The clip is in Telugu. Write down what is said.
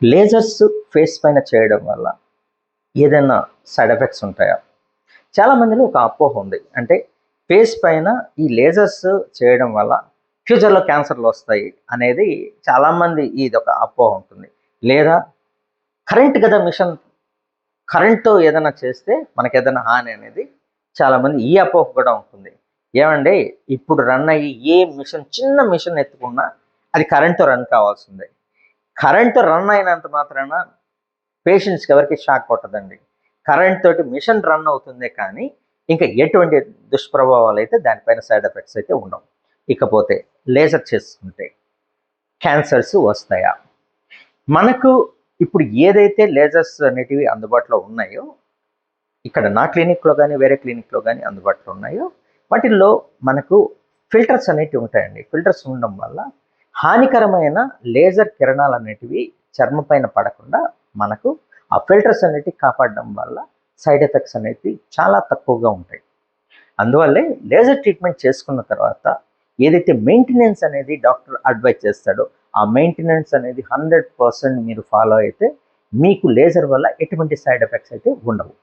లేజర్స్ ఫేస్ పైన చేయడం వల్ల ఏదైనా సైడ్ ఎఫెక్ట్స్ ఉంటాయా? చాలా మందిలో ఒక అపోహ ఉంది. అంటే ఫేస్ పైన ఈ లేజర్స్ చేయడం వల్ల ఫ్యూచర్‌లో క్యాన్సర్‌లు వస్తాయి అనేది చాలామంది ఇదొక అపోహ ఉంటుంది. లేదా కరెంట్ గదా మిషన్, కరెంట్‌తో ఏదైనా చేస్తే మనకేదైనా హాని అనేది చాలామంది ఈ అపోహ కూడా ఉంటుంది. ఏవండీ, ఇప్పుడు రన్ అయ్యి ఏ మిషన్, చిన్న మిషన్ ఎత్తుకున్నా అది కరెంట్‌తో రన్ కావాల్సిందే. కరెంట్‌తో రన్ అయినంత మాత్రాన పేషెంట్స్‌కి ఎవరికీ షాక్ కొట్టదండి. కరెంట్ తోటి మిషన్ రన్ అవుతుందే కానీ, ఇంకా ఎటువంటి దుష్ప్రభావాలైతే దానిపైన సైడ్ ఎఫెక్ట్స్ అయితే ఉండవు. ఇకపోతే లేజర్ చేసుకుంటే క్యాన్సర్స్ వస్తాయా? మనకు ఇప్పుడు ఏదైతే లేజర్స్ అనేటివి అందుబాటులో ఉన్నాయో, ఇక్కడ నా క్లినిక్‌లో గానీ, వేరే క్లినిక్‌లో గానీ అందుబాటులో ఉన్నాయో, వాటిల్లో మనకు ఫిల్టర్స్ అనేటివి ఉంటాయండి. ఫిల్టర్స్ ఉండడం వల్ల హానికరమైన లేజర్ కిరణాలనేటివి చర్మం పైన పడకుండా మనకు ఆ ఫిల్టర్స్ అనేటివి కాపాడడం వల్ల సైడ్ ఎఫెక్ట్స్ అనేటివి చాలా తక్కువగా ఉంటాయి. అందువల్లే లేజర్ ట్రీట్మెంట్ చేసుకున్న తర్వాత ఏదైతే మెయింటెనెన్స్ అనేది డాక్టర్ అడ్వైజ్ చేస్తాడో, ఆ మెయింటెనెన్స్ అనేది 100% మీరు ఫాలో అయితే మీకు లేజర్ వల్ల ఎటువంటి సైడ్ ఎఫెక్ట్స్ అయితే ఉండవు.